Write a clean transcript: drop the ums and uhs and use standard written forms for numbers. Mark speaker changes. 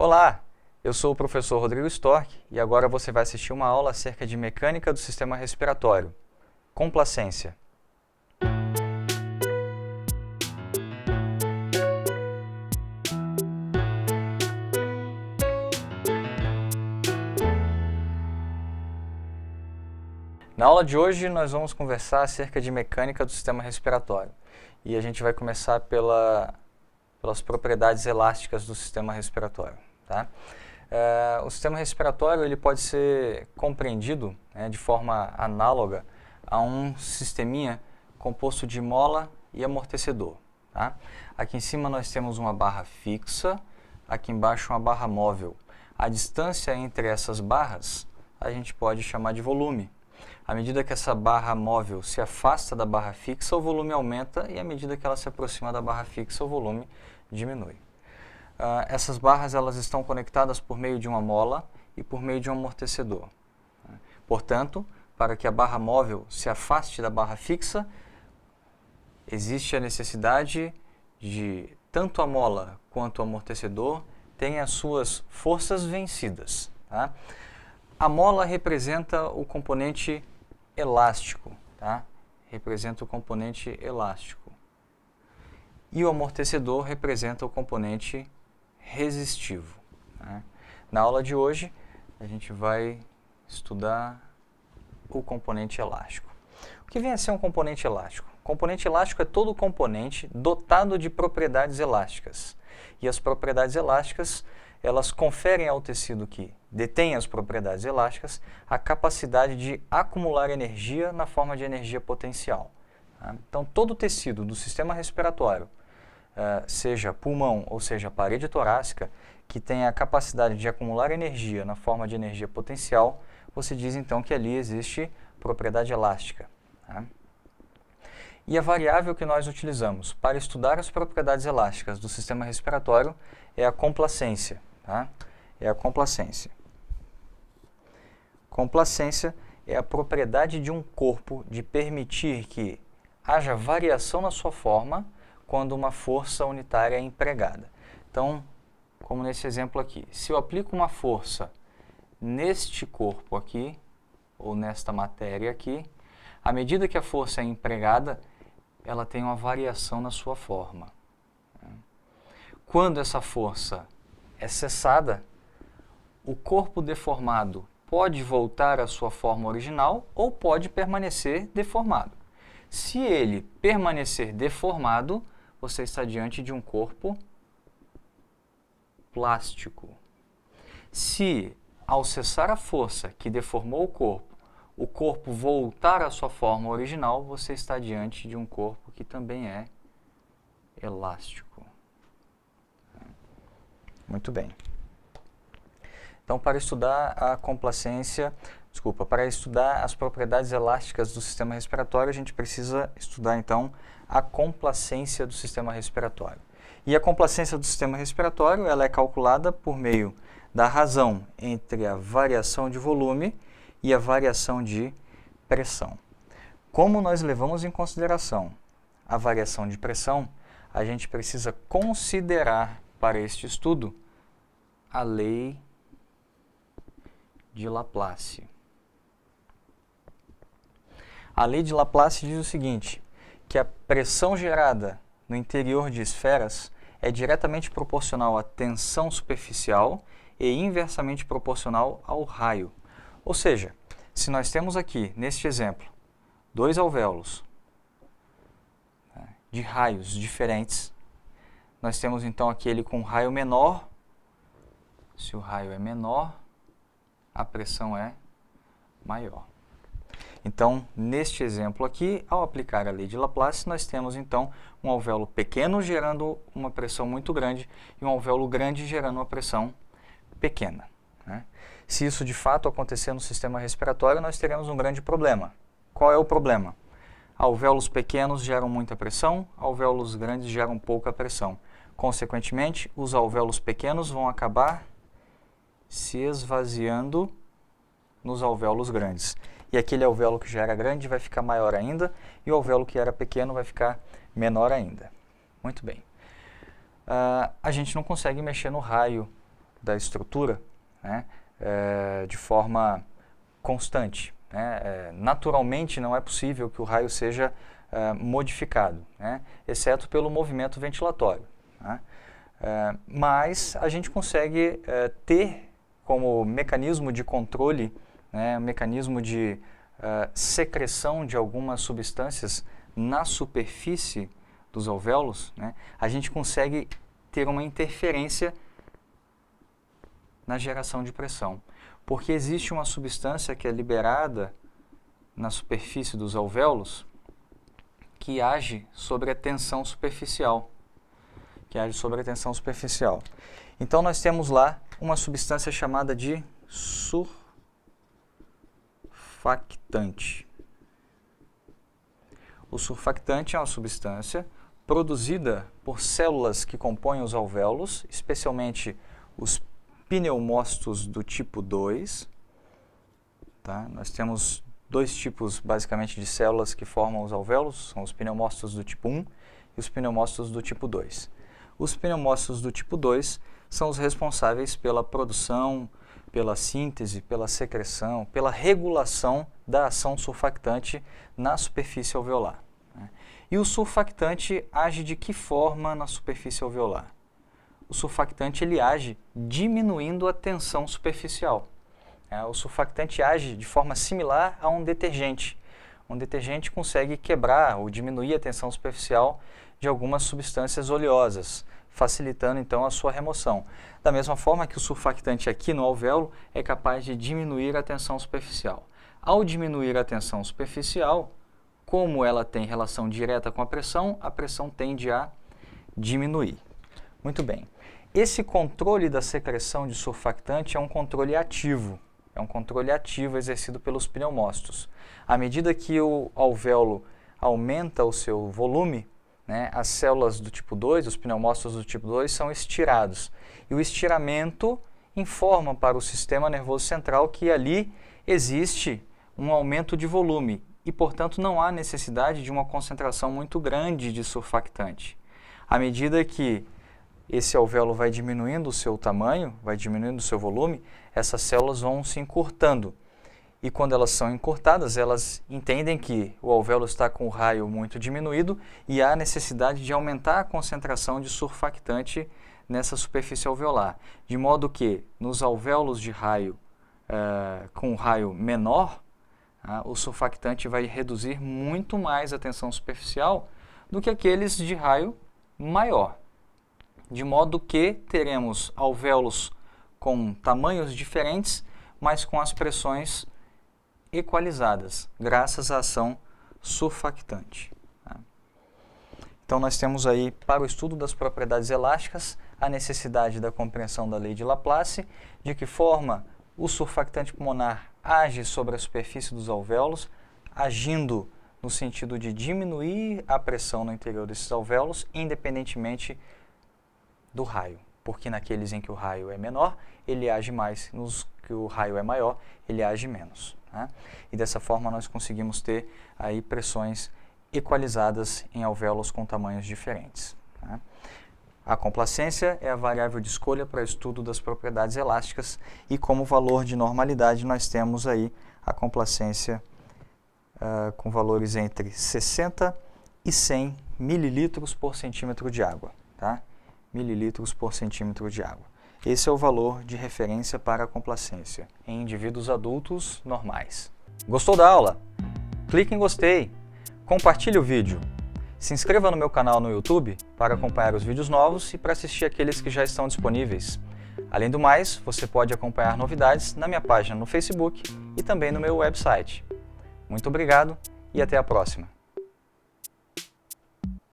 Speaker 1: Olá, eu sou o professor Rodrigo Storck e agora você vai assistir uma aula acerca de mecânica do sistema respiratório. Complacência. Na aula de hoje nós vamos conversar acerca de mecânica do sistema respiratório e a gente vai começar pelas propriedades elásticas do sistema respiratório. Tá? O sistema respiratório ele pode ser compreendido de forma análoga a um sisteminha composto de mola e amortecedor. Tá? Aqui em cima nós temos uma barra fixa, aqui embaixo uma barra móvel. A distância entre essas barras a gente pode chamar de volume. À medida que essa barra móvel se afasta da barra fixa, o volume aumenta e à medida que ela se aproxima da barra fixa, o volume diminui. Essas barras elas estão conectadas por meio de uma mola e por meio de um amortecedor. Portanto, para que a barra móvel se afaste da barra fixa, existe a necessidade de tanto a mola quanto o amortecedor tenham as suas forças vencidas. Tá? A mola representa o componente elástico, tá? Representa o componente elástico. E o amortecedor representa o componente resistivo. Tá? Na aula de hoje, a gente vai estudar o componente elástico. O que vem a ser um componente elástico? Componente elástico é todo componente dotado de propriedades elásticas. E as propriedades elásticas, elas conferem ao tecido que detém as propriedades elásticas a capacidade de acumular energia na forma de energia potencial. Tá? Então, todo tecido do sistema respiratório, seja pulmão ou seja parede torácica, que tem a capacidade de acumular energia na forma de energia potencial, você diz então que ali existe propriedade elástica. Tá? E a variável que nós utilizamos para estudar as propriedades elásticas do sistema respiratório é a complacência. Tá? É a complacência. Complacência é a propriedade de um corpo de permitir que haja variação na sua forma quando uma força unitária é empregada. Então, como nesse exemplo aqui, se eu aplico uma força neste corpo aqui, ou nesta matéria aqui, à medida que a força é empregada, ela tem uma variação na sua forma. Quando essa força é cessada, o corpo deformado pode voltar à sua forma original ou pode permanecer deformado. Se ele permanecer deformado, você está diante de um corpo plástico. Se, ao cessar a força que deformou o corpo voltar à sua forma original, você está diante de um corpo que também é elástico. Muito bem. Então, para estudar para estudar as propriedades elásticas do sistema respiratório, a gente precisa estudar, então, a complacência do sistema respiratório. E a complacência do sistema respiratório, ela é calculada por meio da razão entre a variação de volume e a variação de pressão. Como nós levamos em consideração a variação de pressão, a gente precisa considerar para este estudo a lei de Laplace. A lei de Laplace diz o seguinte, que a pressão gerada no interior de esferas é diretamente proporcional à tensão superficial e inversamente proporcional ao raio. Ou seja, se nós temos aqui, neste exemplo, dois alvéolos de raios diferentes, nós temos então aquele com raio menor. Se o raio é menor, a pressão é maior. Então, neste exemplo aqui, ao aplicar a lei de Laplace, nós temos então um alvéolo pequeno gerando uma pressão muito grande e um alvéolo grande gerando uma pressão pequena. Né? Se isso de fato acontecer no sistema respiratório, nós teremos um grande problema. Qual é o problema? Alvéolos pequenos geram muita pressão, alvéolos grandes geram pouca pressão. Consequentemente, os alvéolos pequenos vão acabar se esvaziando nos alvéolos grandes. E aquele alvéolo que já era grande vai ficar maior ainda, e o alvéolo que era pequeno vai ficar menor ainda. Muito bem. A gente não consegue mexer no raio da estrutura, né, de forma constante. Naturalmente não é possível que o raio seja modificado, né, exceto pelo movimento ventilatório. Né, mas a gente consegue ter como mecanismo de controle, né, um mecanismo de secreção de algumas substâncias na superfície dos alvéolos, né, a gente consegue ter uma interferência na geração de pressão. Porque existe uma substância que é liberada na superfície dos alvéolos que age sobre a tensão superficial. Então nós temos lá uma substância chamada de surfactante. O surfactante é uma substância produzida por células que compõem os alvéolos, especialmente os pneumócitos do tipo 2. Tá? Nós temos dois tipos, basicamente, de células que formam os alvéolos, são os pneumócitos do tipo 1 e os pneumócitos do tipo 2. Os pneumócitos do tipo 2 são os responsáveis pela produção, pela síntese, pela secreção, pela regulação da ação surfactante na superfície alveolar. Né? E o surfactante age de que forma na superfície alveolar? O surfactante ele age diminuindo a tensão superficial. O surfactante age de forma similar a um detergente. Um detergente consegue quebrar ou diminuir a tensão superficial de algumas substâncias oleosas, facilitando então a sua remoção. Da mesma forma que o surfactante aqui no alvéolo é capaz de diminuir a tensão superficial. Ao diminuir a tensão superficial, como ela tem relação direta com a pressão tende a diminuir. Muito bem. Esse controle da secreção de surfactante é um controle ativo. É um controle ativo exercido pelos pneumócitos. À medida que o alvéolo aumenta o seu volume, né, as células do tipo 2, os pneumócitos do tipo 2, são estirados. E o estiramento informa para o sistema nervoso central que ali existe um aumento de volume e, portanto, não há necessidade de uma concentração muito grande de surfactante. À medida que esse alvéolo vai diminuindo o seu tamanho, vai diminuindo o seu volume, essas células vão se encurtando. E quando elas são encurtadas, elas entendem que o alvéolo está com o raio muito diminuído e há necessidade de aumentar a concentração de surfactante nessa superfície alveolar. De modo que, nos alvéolos de raio com raio menor, o surfactante vai reduzir muito mais a tensão superficial do que aqueles de raio maior. De modo que teremos alvéolos com tamanhos diferentes, mas com as pressões equalizadas, graças à ação surfactante. Então nós temos aí, para o estudo das propriedades elásticas, a necessidade da compreensão da lei de Laplace, de que forma o surfactante pulmonar age sobre a superfície dos alvéolos, agindo no sentido de diminuir a pressão no interior desses alvéolos, independentemente do raio, porque naqueles em que o raio é menor, ele age mais, nos que o raio é maior, ele age menos. Né? E dessa forma nós conseguimos ter aí pressões equalizadas em alvéolos com tamanhos diferentes. Né? A complacência é a variável de escolha para o estudo das propriedades elásticas e como valor de normalidade nós temos aí a complacência com valores entre 60 e 100 mililitros por centímetro de água. Tá? Mililitros por centímetro de água. Esse é o valor de referência para a complacência em indivíduos adultos normais. Gostou da aula? Clique em gostei, compartilhe o vídeo, se inscreva no meu canal no YouTube para acompanhar os vídeos novos e para assistir aqueles que já estão disponíveis. Além do mais, você pode acompanhar novidades na minha página no Facebook e também no meu website. Muito obrigado e até a próxima!